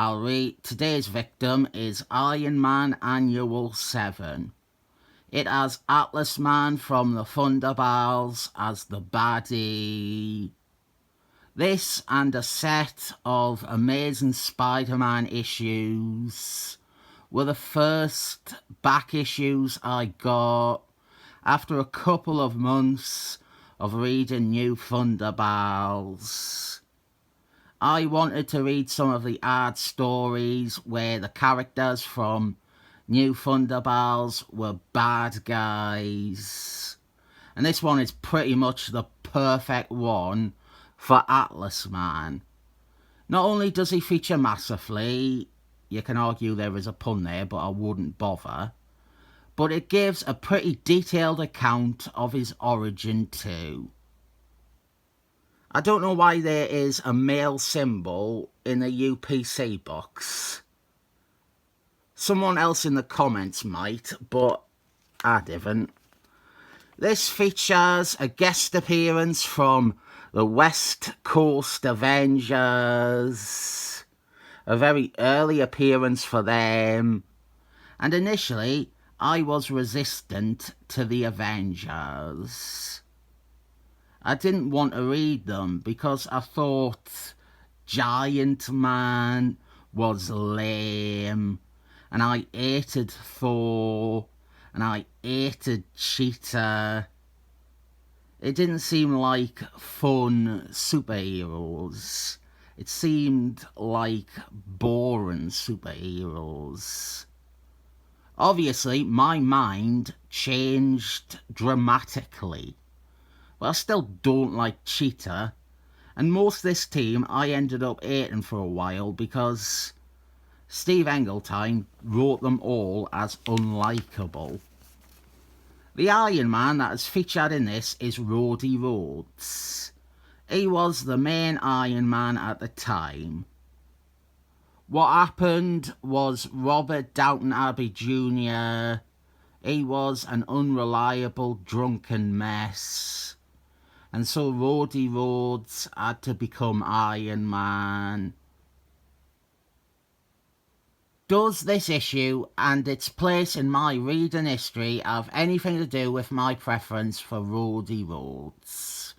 I'll read. Today's victim is Iron Man Annual 7. It has Atlas Man from the Thunderbolts as the baddie. This and a set of Amazing Spider-Man issues were the first back issues I got after a couple of months of reading New Thunderbolts. I wanted to read some of the ad stories where the characters from New Thunderbolts were bad guys. And this one is pretty much the perfect one for Atlas Man. Not only does he feature massively, you can argue there is a pun there, but I wouldn't bother, but it gives a pretty detailed account of his origin too. I don't know why there is a male symbol in the UPC box. Someone else in the comments might, but I didn't. This features a guest appearance from the West Coast Avengers, a very early appearance for them, and initially I was resistant to the Avengers. I didn't want to read them because I thought Giant Man was lame, and I hated Thor, and I hated Cheetah. It didn't seem like fun superheroes. It seemed like boring superheroes. Obviously, my mind changed dramatically. But I still don't like Cheetah, and most of this team I ended up hating for a while because Steve Engeltine wrote them all as unlikable. The Iron Man that is featured in this is Rhodey Rhodes. He was the main Iron Man at the time. What happened was Robert Downton Abbey Jr., he was an unreliable drunken mess. And so Rhodey Rhodes had to become Iron Man. Does this issue and its place in my reading history have anything to do with my preference for Rhodey Rhodes?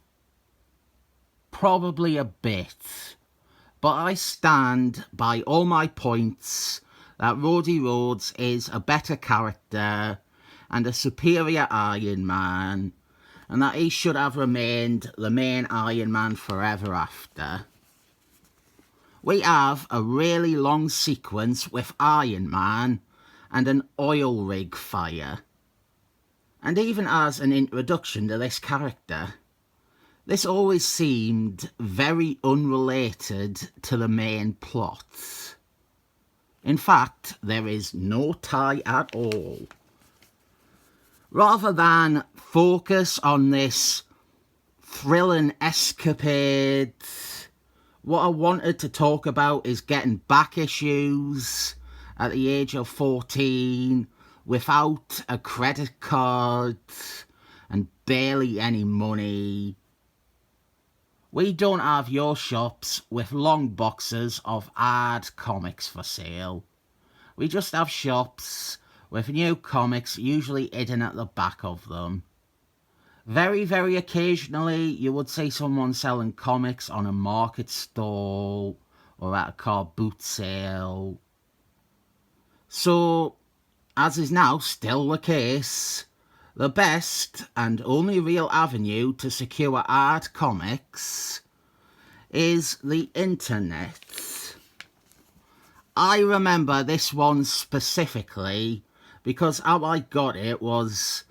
Probably a bit, but I stand by all my points that Rhodey Rhodes is a better character and a superior Iron Man, and that he should have remained the main Iron Man forever after. We have a really long sequence with Iron Man and an oil rig fire. And even as an introduction to this character, this always seemed very unrelated to the main plot. In fact, there is no tie at all. Rather than focus on this thrilling escapade, what I wanted to talk about is getting back issues at the age of 14 without a credit card and barely any money. We don't have your shops with long boxes of hard comics for sale. We just have shops with new comics usually hidden at the back of them. Very, very occasionally you would see someone selling comics on a market stall or at a car boot sale. So, as is now still the case, the best and only real avenue to secure hard comics is the internet. I remember this one specifically because how I got it was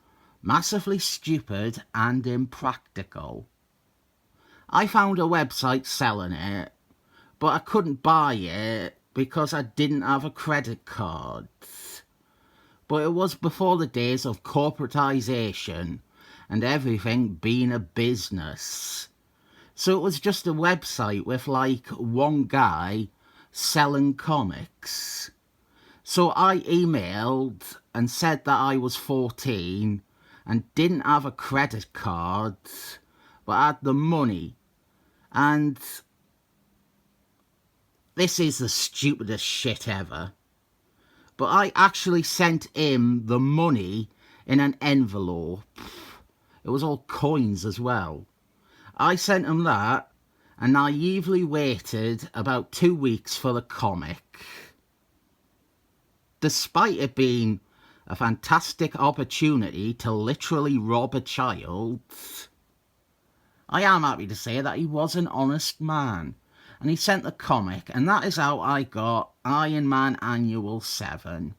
massively stupid and impractical. I found a website selling it, but I couldn't buy it because I didn't have a credit card. But it was before the days of corporatization and everything being a business. So it was just a website with like one guy selling comics. So I emailed and said that I was 14 and didn't have a credit card, but had the money. And this is the stupidest shit ever, but I actually sent him the money in an envelope. It was all coins as well. I sent him that and naively waited about 2 weeks for the comic. Despite it being a fantastic opportunity to literally rob a child, I am happy to say that he was an honest man, and he sent the comic, and that is how I got Iron Man Annual 7.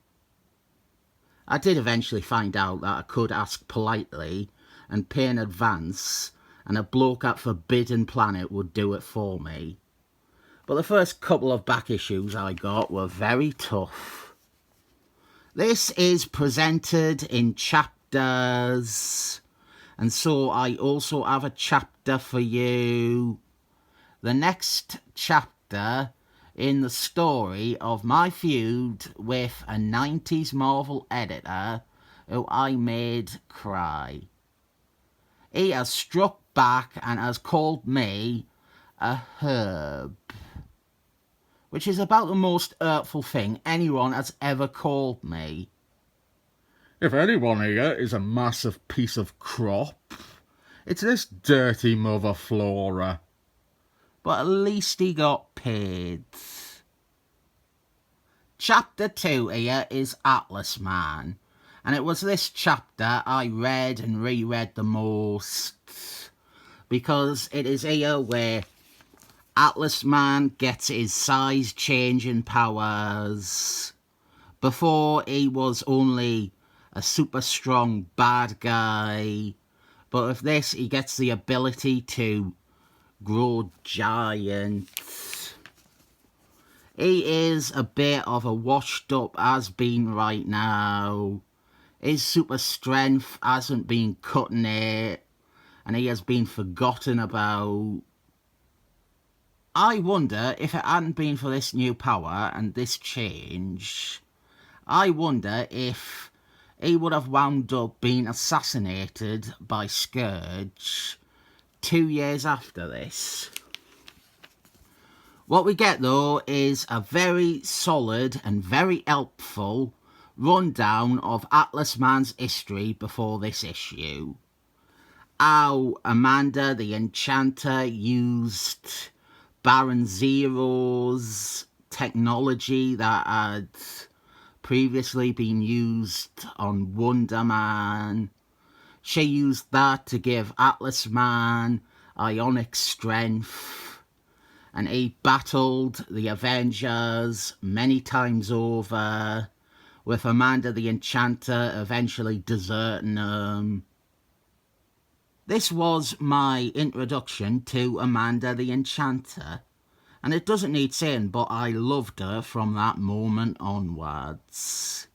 I did eventually find out that I could ask politely and pay in advance, and a bloke at Forbidden Planet would do it for me. But the first couple of back issues I got were very tough. This is presented in chapters, and so I also have a chapter for you. The next chapter in the story of my feud with a 90s Marvel editor who I made cry. He has struck back and has called me a herb, which is about the most hurtful thing anyone has ever called me. If anyone here is a massive piece of crop, it's this dirty mother Flora. But at least he got paid. Chapter 2 here is Atlas Man, and it was this chapter I read and reread the most, because it is here where Atlas Man gets his size changing powers. Before, he was only a super strong bad guy, but with this he gets the ability to grow giant. He is a bit of a washed up has-been right now. His super strength hasn't been cutting it, and he has been forgotten about. I wonder if it hadn't been for this new power and this change, I wonder if he would have wound up being assassinated by Scourge 2 years after this. What we get though is a very solid and very helpful rundown of Atlas Man's history before this issue. How Amanda the Enchanter used Baron Zero's technology that had previously been used on Wonder Man. She used that to give Atlas Man ionic strength, and he battled the Avengers many times over, with Amanda the Enchanter eventually deserting him. This was my introduction to Amanda the Enchanter, and it doesn't need saying, but I loved her from that moment onwards.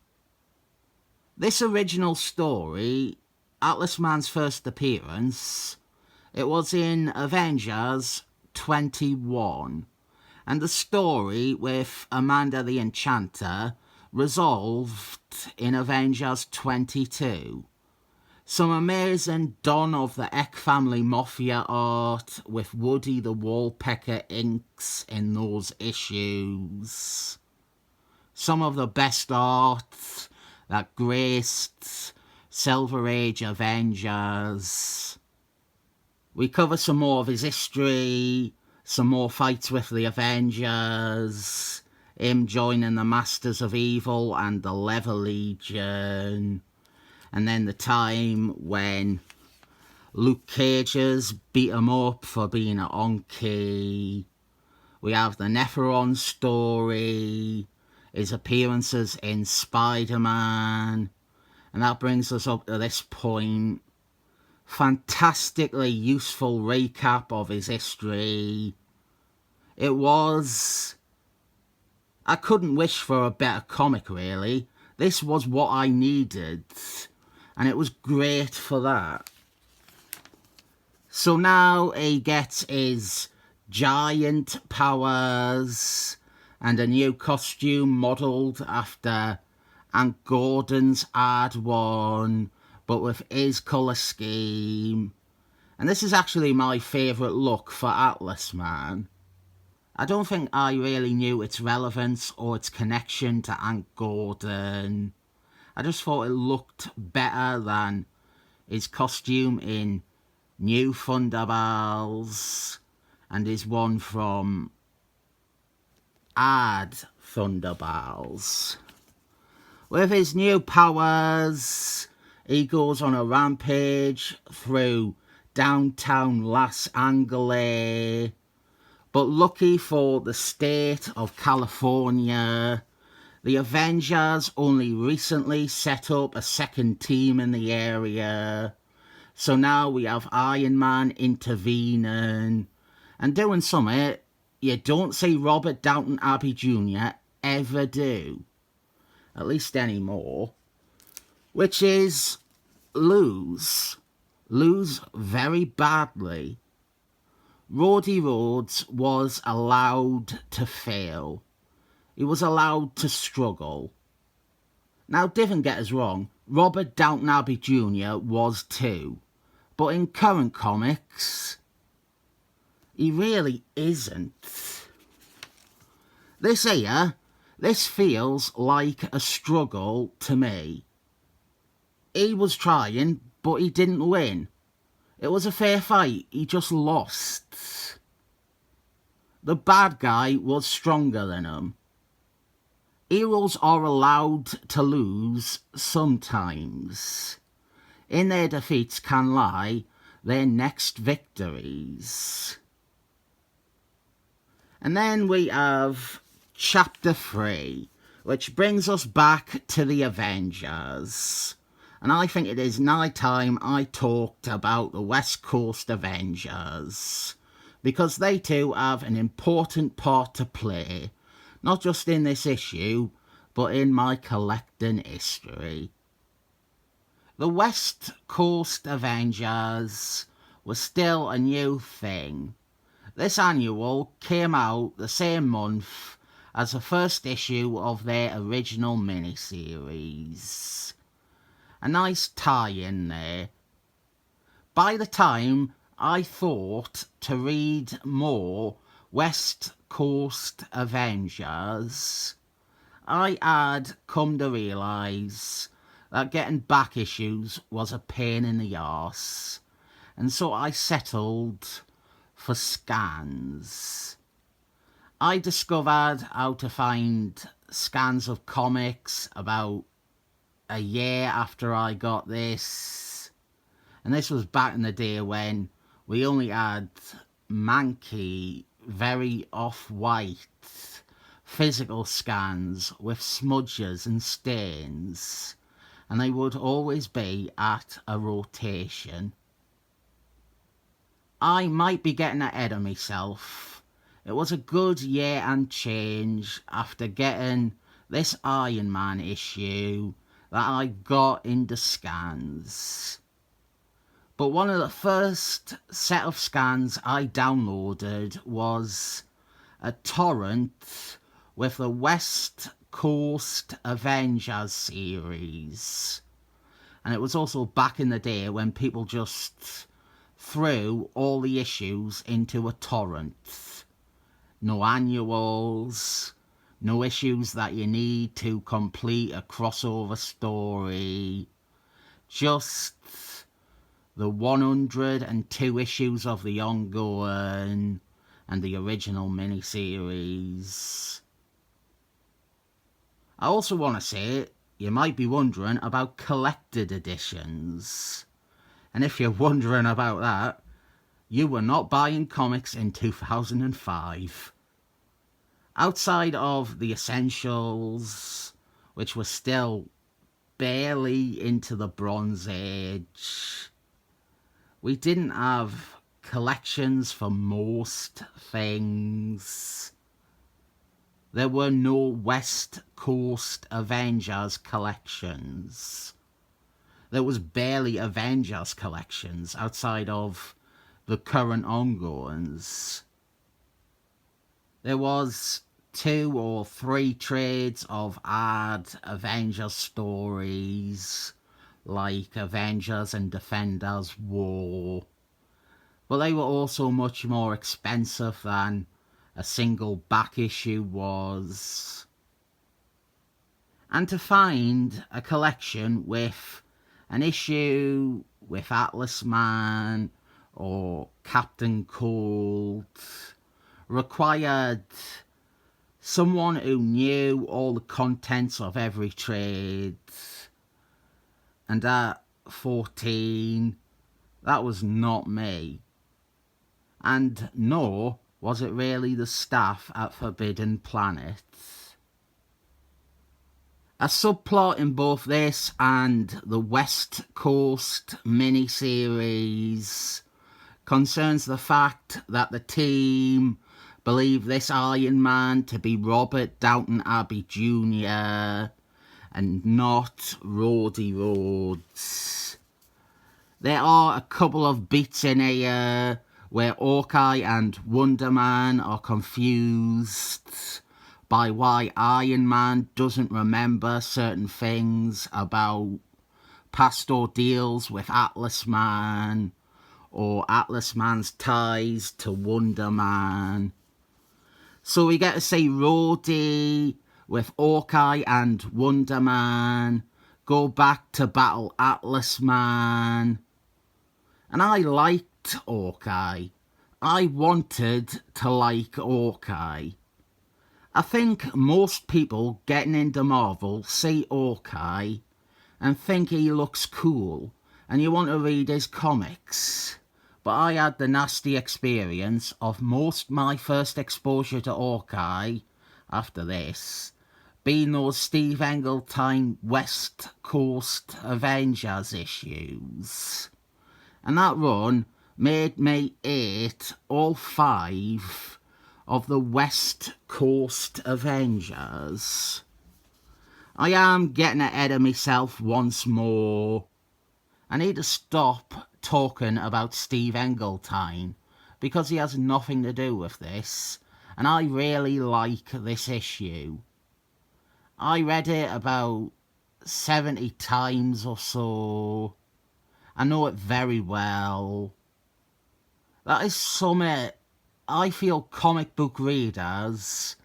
This original story, Atlas Man's first appearance, it was in Avengers 21, and the story with Amanda the Enchanter resolved in Avengers 22. Some amazing Dawn of the Eck Family Mafia art with Woody the Woodpecker inks in those issues. Some of the best art that graced Silver Age Avengers. We cover some more of his history, some more fights with the Avengers, him joining the Masters of Evil and the Leather Legion, and then the time when Luke Cage's beat him up for being a honky. We have the Nephron story, his appearances in Spider-Man, and that brings us up to this point. Fantastically useful recap of his history. It was... I couldn't wish for a better comic, really. This was what I needed, and it was great for that. So now he gets his giant powers and a new costume modelled after Aunt Gordon's had one, but with his colour scheme. And this is actually my favourite look for Atlas Man. I don't think I really knew its relevance or its connection to Aunt Gordon. I just thought it looked better than his costume in New Thunderbolts and his one from Ad Thunderbolts. With his new powers, he goes on a rampage through downtown Los Angeles. But lucky for the state of California, the Avengers only recently set up a second team in the area. So now we have Iron Man intervening and doing something you don't see Robert Downton Abbey Jr. ever do, at least anymore, which is lose very badly. Roddy Rhodes was allowed to fail. He was allowed to struggle. Now, don't get us wrong, Robert Downton Abbey Jr. was too. But in current comics, he really isn't. This feels like a struggle to me. He was trying, but he didn't win. It was a fair fight, he just lost. The bad guy was stronger than him. Heroes are allowed to lose sometimes. In their defeats can lie their next victories. And then we have Chapter 3, which brings us back to the Avengers. And I think it is night time I talked about the West Coast Avengers, because they too have an important part to play, not just in this issue, but in my collecting history. The West Coast Avengers was still a new thing. This annual came out the same month as the first issue of their original miniseries. A nice tie-in there. By the time I thought to read more West Coast Avengers, I had come to realise that getting back issues was a pain in the arse, and so I settled for scans. I discovered how to find scans of comics about a year after I got this, and this was back in the day when we only had manky, very off-white physical scans with smudges and stains, and they would always be at a rotation. I might be getting ahead of myself. It was a good year and change after getting this Iron Man issue that I got into scans. But one of the first set of scans I downloaded was a torrent with the West Coast Avengers series. And it was also back in the day when people just threw all the issues into a torrent. No annuals, no issues that you need to complete a crossover story, just the 102 issues of the ongoing and the original miniseries. I also want to say, you might be wondering about collected editions. And if you're wondering about that, you were not buying comics in 2005. Outside of the essentials, which were still barely into the Bronze Age, we didn't have collections for most things. There were no West Coast Avengers collections. There was barely Avengers collections outside of the current ongoings. There was 2 or 3 trades of odd Avengers stories, like Avengers and Defenders War, but they were also much more expensive than a single back issue was. And to find a collection with an issue with Atlas Man or Captain Cold required someone who knew all the contents of every trade. And at 14, that was not me. And nor was it really the staff at Forbidden Planet. A subplot in both this and the West Coast miniseries concerns the fact that the team believe this Iron Man to be Robert Downton Abbey Jr. and not Roddy Rhodes. There are a couple of beats in here where Hawkeye and Wonder Man are confused by why Iron Man doesn't remember certain things about past ordeals with Atlas Man or Atlas Man's ties to Wonder Man. So we get to see Rhodey with Hawkeye and Wonder Man go back to battle Atlas Man. And I liked Hawkeye. I wanted to like Hawkeye. I think most people getting into Marvel see Hawkeye and think he looks cool and you want to read his comics. But I had the nasty experience of my first exposure to Hawkeye after this being those Steve Englehart West Coast Avengers issues. And that run made me hate all 5 of the West Coast Avengers. I am getting ahead of myself once more. I need to stop talking about Steve Englehart because he has nothing to do with this, and I really like this issue. I read it about 70 times or so. I know it very well. That is something I feel comic book readers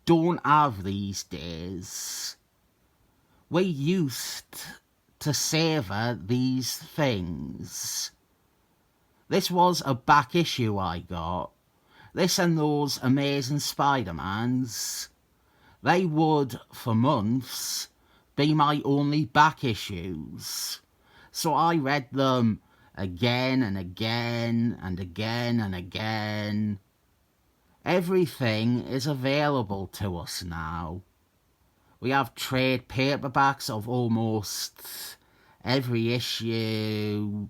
don't have these days. We used to savour these things. This was a back issue I got. This and those Amazing Spider-Mans. They would, for months, be my only back issues. So I read them again and again and again and again. Everything is available to us now. We have trade paperbacks of almost every issue.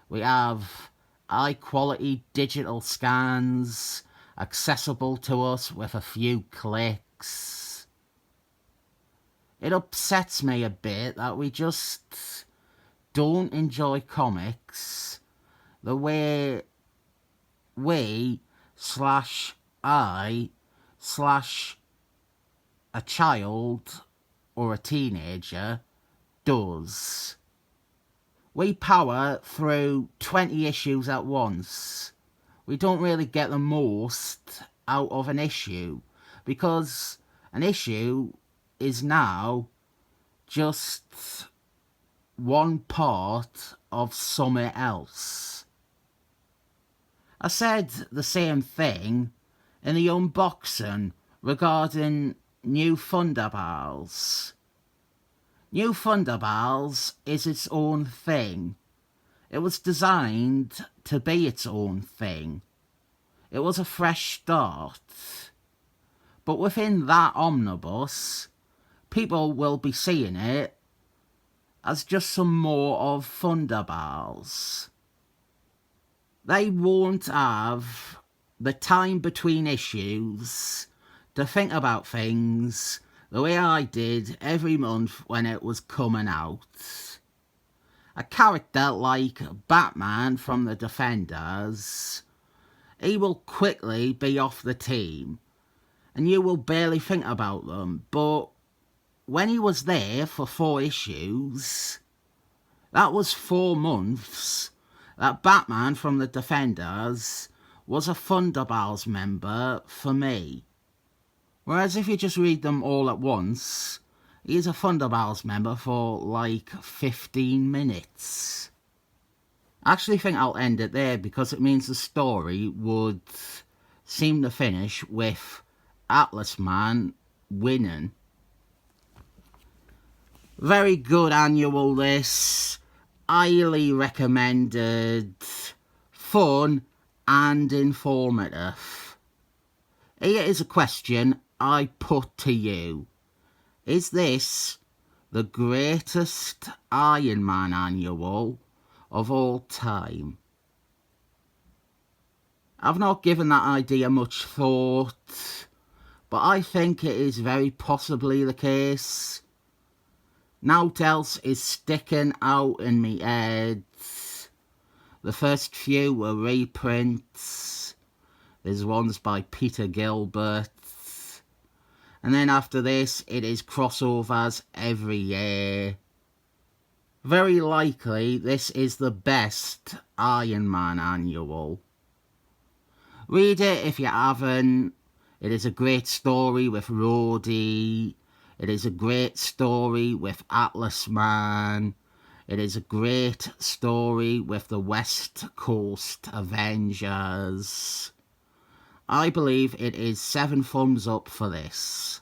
We have high quality digital scans accessible to us with a few clicks. It upsets me a bit that we just don't enjoy comics the way a child or a teenager does. We power through 20 issues at once. We don't really get the most out of an issue because an issue is now just one part of something else. I said the same thing in the unboxing regarding New Thunderbolts. New Thunderbolts is its own thing. It was designed to be its own thing. It was a fresh start. But within that omnibus, people will be seeing it as just some more of Thunderbolts. They won't have the time between issues to think about things the way I did every month when it was coming out. A character like Batman from the Defenders, he will quickly be off the team and you will barely think about them, but when he was there for 4 issues, that was 4 months that Batman from the Defenders was a Thunderbolts member for me. Whereas if you just read them all at once, he is a Thunderbolts member for like 15 minutes. I actually think I'll end it there because it means the story would seem to finish with Atlas Man winning. Very good annual this. Highly recommended. Fun and informative. Here is a question I put to you. Is this the greatest Iron Man annual of all time? I've not given that idea much thought, but I think it is very possibly the case. Naught else is sticking out in me head. The first few were reprints. There's ones by Peter Gilbert. And then after this, it is crossovers every year. Very likely, this is the best Iron Man annual. Read it if you haven't. It is a great story with Rhodey. It is a great story with Atlas Man. It is a great story with the West Coast Avengers. I believe it is 7 thumbs up for this.